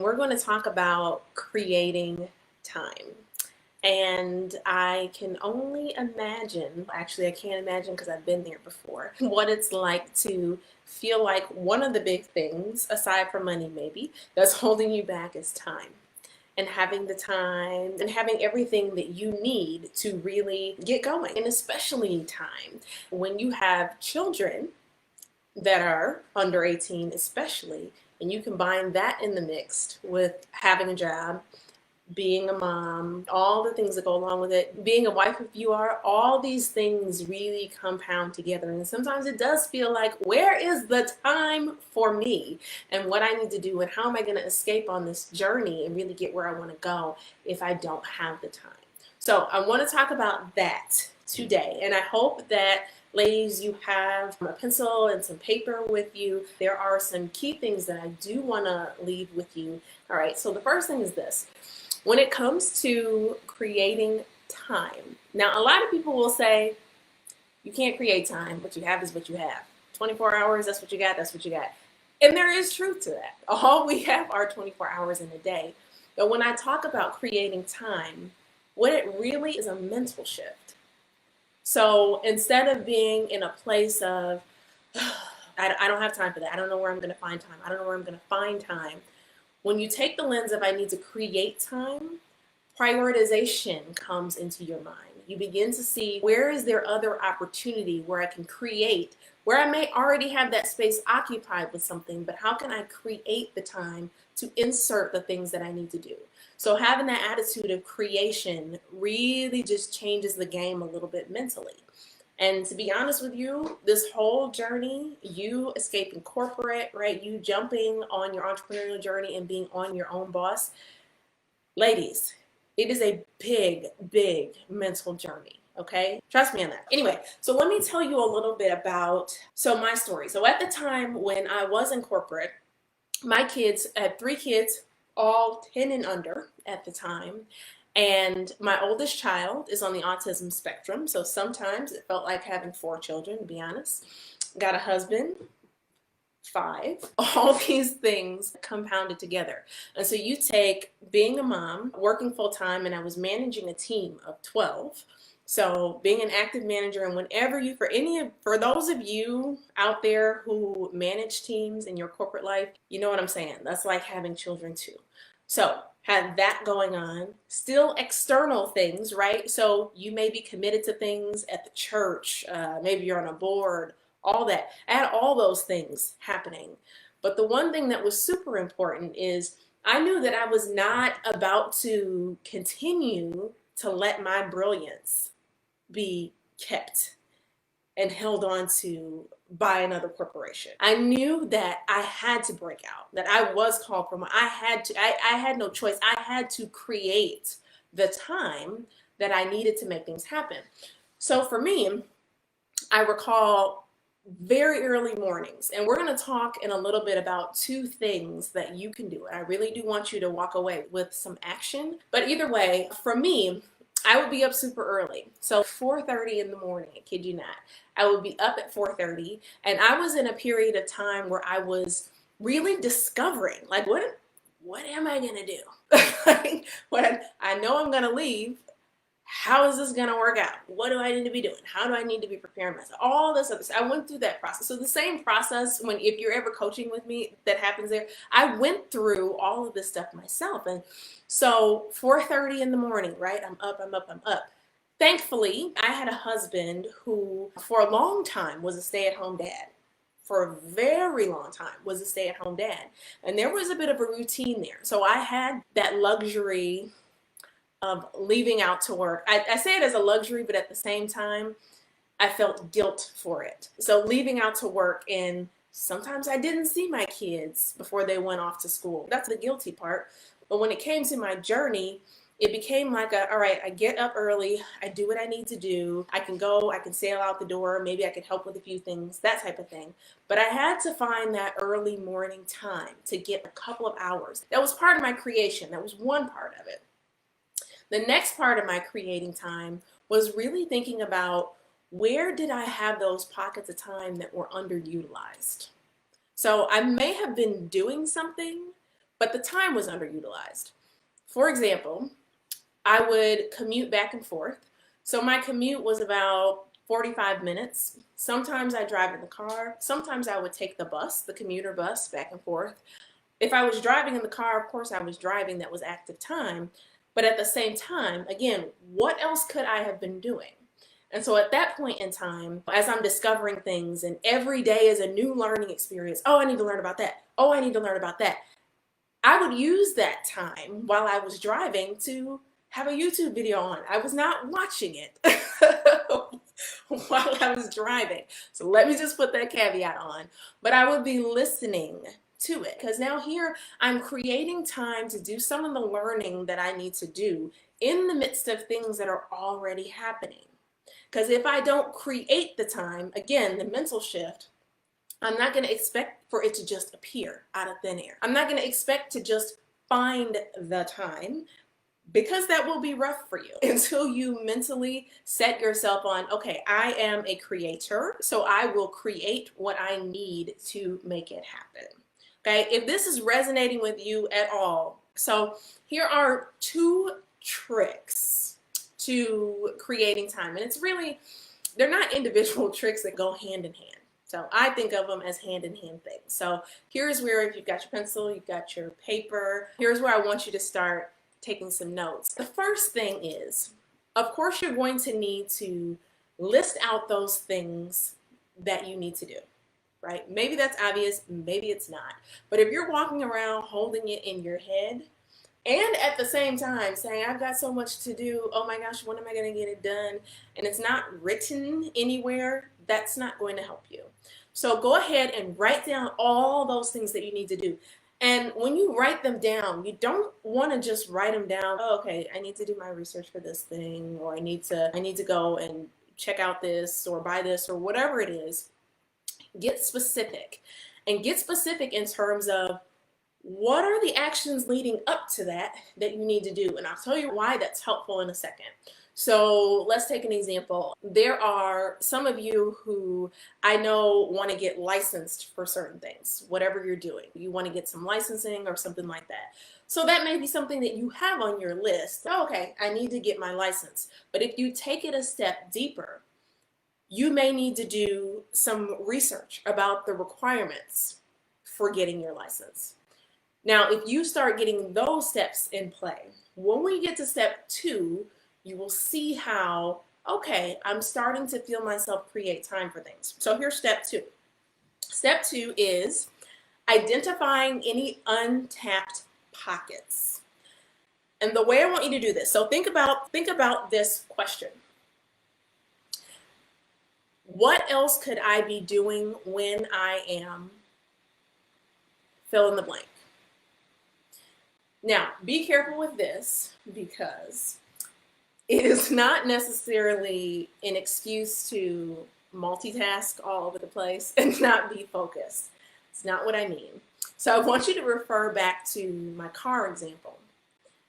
We're going to talk about creating time. And I can only imagine, actually, I can't imagine because I've been there before, what it's like to feel like one of the big things, aside from money maybe, that's holding you back is time. And having the time and having everything that you need to really get going, and especially time. When you have children that are under 18, especially, and you combine that in the mix with having a job, being a mom, all the things that go along with it, being a wife if you are, all these things really compound together. And sometimes it does feel like, where is the time for me and what I need to do, and how am I going to escape on this journey and really get where I want to go if I don't have the time? So I want to talk about that today. And I hope that, ladies, you have a pencil and some paper with you. There are some key things that I do want to leave with you. All right, so the first thing is this. When it comes to creating time, now a lot of people will say, you can't create time, what you have is what you have. 24 hours, that's what you got, that's what you got. And there is truth to that. All we have are 24 hours in a day. But when I talk about creating time, what it really is a mental shift. So instead of being in a place of, I don't have time for that, I don't know where I'm going to find time, I don't know where I'm going to find time. When you take the lens of I need to create time, prioritization comes into your mind. You begin to see, where is there other opportunity where I can create, where I may already have that space occupied with something, but how can I create the time to insert the things that I need to do? So having that attitude of creation really just changes the game a little bit mentally. And to be honest with you, this whole journey, you escaping corporate, right? You jumping on your entrepreneurial journey and being on your own boss. Ladies, it is a big, big mental journey. Okay, trust me on that. Anyway, so let me tell you a little bit about my story. So at the time when I was in corporate, my kids, I had 3 kids, all 10 and under at the time. And my oldest child is on the autism spectrum. So sometimes it felt like having 4 children, to be honest. Got a husband, 5. All these things compounded together. And so you take being a mom, working full time, and I was managing a team of 12. So being an active manager, and whenever you, for those of you out there who manage teams in your corporate life, you know what I'm saying. That's like having children too. So had that going on, still external things, right? So you may be committed to things at the church, maybe you're on a board, all that. I had all those things happening. But the one thing that was super important is I knew that I was not about to continue to let my brilliance be kept and held on to by another corporation. I knew that I had to break out, that I was called from, I had no choice. I had to create the time that I needed to make things happen. So for me, I recall very early mornings, and we're going to talk in a little bit about 2 things that you can do. I really do want you to walk away with some action. But either way, for me, I would be up super early. So 4:30 in the morning, I kid you not. I would be up at 4:30, and I was in a period of time where I was really discovering, like, what am I gonna do? Like, when I know I'm gonna leave, how is this gonna work out? What do I need to be doing? How do I need to be preparing myself? All this other stuff. I went through that process. So the same process, if you're ever coaching with me, that happens there. I went through all of this stuff myself. And so 4:30 in the morning, right? I'm up. Thankfully, I had a husband who, for a long time, was a stay-at-home dad. For a very long time, was a stay-at-home dad. And there was a bit of a routine there. So I had that luxury of leaving out to work. I say it as a luxury, but at the same time, I felt guilt for it. So leaving out to work, and sometimes I didn't see my kids before they went off to school. That's the guilty part. But when it came to my journey, it became like all right, I get up early, I do what I need to do, I can go, I can sail out the door, maybe I could help with a few things, that type of thing. But I had to find that early morning time to get a couple of hours. That was part of my creation. That was one part of it. The next part of my creating time was really thinking about, where did I have those pockets of time that were underutilized? So I may have been doing something, but the time was underutilized. For example, I would commute back and forth. So my commute was about 45 minutes. Sometimes I drive in the car. Sometimes I would take the bus, the commuter bus, back and forth. If I was driving in the car, of course I was driving, that was active time. But at the same time, again, what else could I have been doing? And so at that point in time, as I'm discovering things and every day is a new learning experience, oh, I need to learn about that. Oh, I need to learn about that. I would use that time while I was driving to have a YouTube video on. I was not watching it while I was driving. So let me just put that caveat on. But I would be listening to it, because now here I'm creating time to do some of the learning that I need to do in the midst of things that are already happening. Because if I don't create the time, again, the mental shift, I'm not going to expect for it to just appear out of thin air. I'm not going to expect to just find the time, because that will be rough for you until you mentally set yourself on, okay, I am a creator, so I will create what I need to make it happen. Okay, if this is resonating with you at all, so here are 2 tricks to creating time. And it's really, they're not individual tricks that go hand in hand. So I think of them as hand-in-hand things. So here's where, if you've got your pencil, you've got your paper, here's where I want you to start taking some notes. The first thing is, of course, you're going to need to list out those things that you need to do, right? Maybe that's obvious, maybe it's not. But if you're walking around holding it in your head, and at the same time saying, I've got so much to do, oh my gosh, when am I going to get it done? And it's not written anywhere, that's not going to help you. So go ahead and write down all those things that you need to do. And when you write them down, you don't want to just write them down, oh, okay, I need to do my research for this thing, or I need to go and check out this or buy this or whatever it is. Get specific, and get specific in terms of, what are the actions leading up to that you need to do? And I'll tell you why that's helpful in a second. So let's take an example. There are some of you who I know want to get licensed for certain things, whatever you're doing. You want to get some licensing or something like that. So that may be something that you have on your list. Oh, okay, I need to get my license. But if you take it a step deeper, you may need to do some research about the requirements for getting your license. Now, if you start getting those steps in play, when we get to step 2, you will see how, okay, I'm starting to feel myself create time for things. So here's step 2. Step 2 is identifying any untapped pockets. And the way I want you to do this, so think about this question. What else could I be doing when I am fill in the blank? Now, be careful with this, because it is not necessarily an excuse to multitask all over the place and not be focused. It's not what I mean. So I want you to refer back to my car example,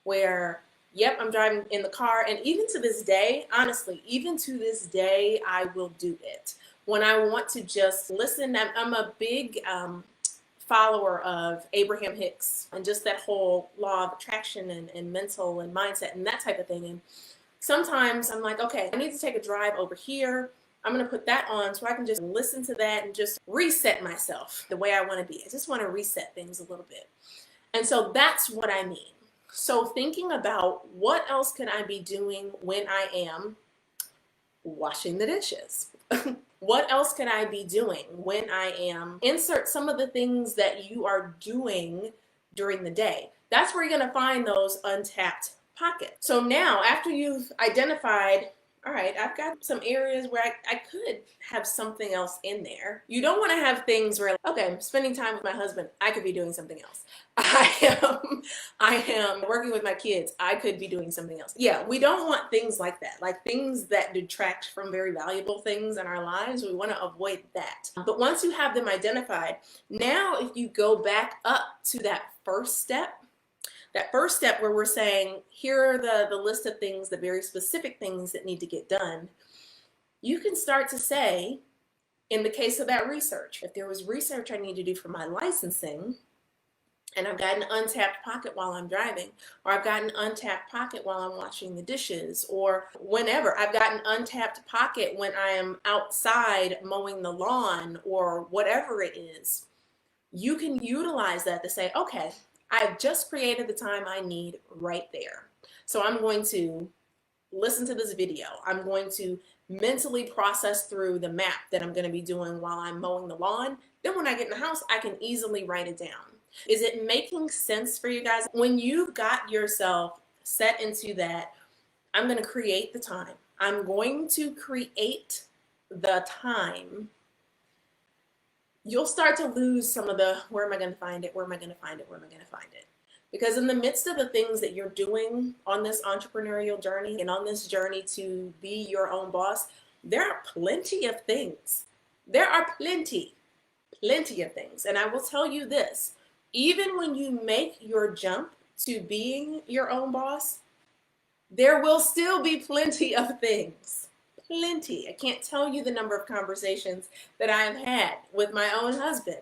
where, yep, I'm driving in the car, and even to this day, honestly, even to this day, I will do it. When I want to just listen, I'm a big follower of Abraham Hicks and just that whole law of attraction and mental and mindset and that type of thing. And sometimes I'm like, okay, I need to take a drive over here. I'm going to put that on so I can just listen to that and just reset myself the way I want to be. I just want to reset things a little bit. And so that's what I mean. So thinking about, what else can I be doing when I am washing the dishes? What else can I be doing when I am, insert some of the things that you are doing during the day. That's where you're going to find those untapped pockets. So now, after you've identified, all right, I've got some areas where I could have something else in there. You don't want to have things where, okay, I'm spending time with my husband, I could be doing something else. I am working with my kids, I could be doing something else. Yeah, we don't want things like that, like things that detract from very valuable things in our lives. We want to avoid that. But once you have them identified, now if you go back up to that first step where we're saying, here are the list of things, the very specific things that need to get done, you can start to say, in the case of that research, if there was research I need to do for my licensing, and I've got an untapped pocket while I'm driving, or I've got an untapped pocket while I'm washing the dishes, or whenever. I've got an untapped pocket when I am outside mowing the lawn or whatever it is. You can utilize that to say, okay, I've just created the time I need right there. So I'm going to listen to this video. I'm going to mentally process through the map that I'm going to be doing while I'm mowing the lawn. Then when I get in the house, I can easily write it down. Is it making sense for you guys? When you've got yourself set into that, I'm going to create the time. I'm going to create the time. You'll start to lose some of the, where am I going to find it? Where am I going to find it? Where am I going to find it? Because in the midst of the things that you're doing on this entrepreneurial journey and on this journey to be your own boss, there are plenty of things. There are plenty of things. And I will tell you this, even when you make your jump to being your own boss, there will still be plenty of things. Plenty. I can't tell you the number of conversations that I've had with my own husband.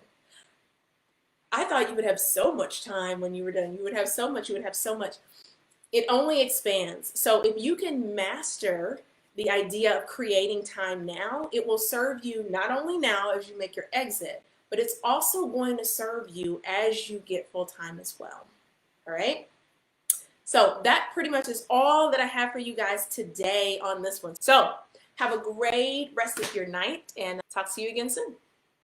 I thought you would have so much time when you were done. You would have so much. It only expands. So if you can master the idea of creating time now, it will serve you not only now as you make your exit, but it's also going to serve you as you get full time as well. All right? So that pretty much is all that I have for you guys today on this one. So have a great rest of your night and talk to you again soon.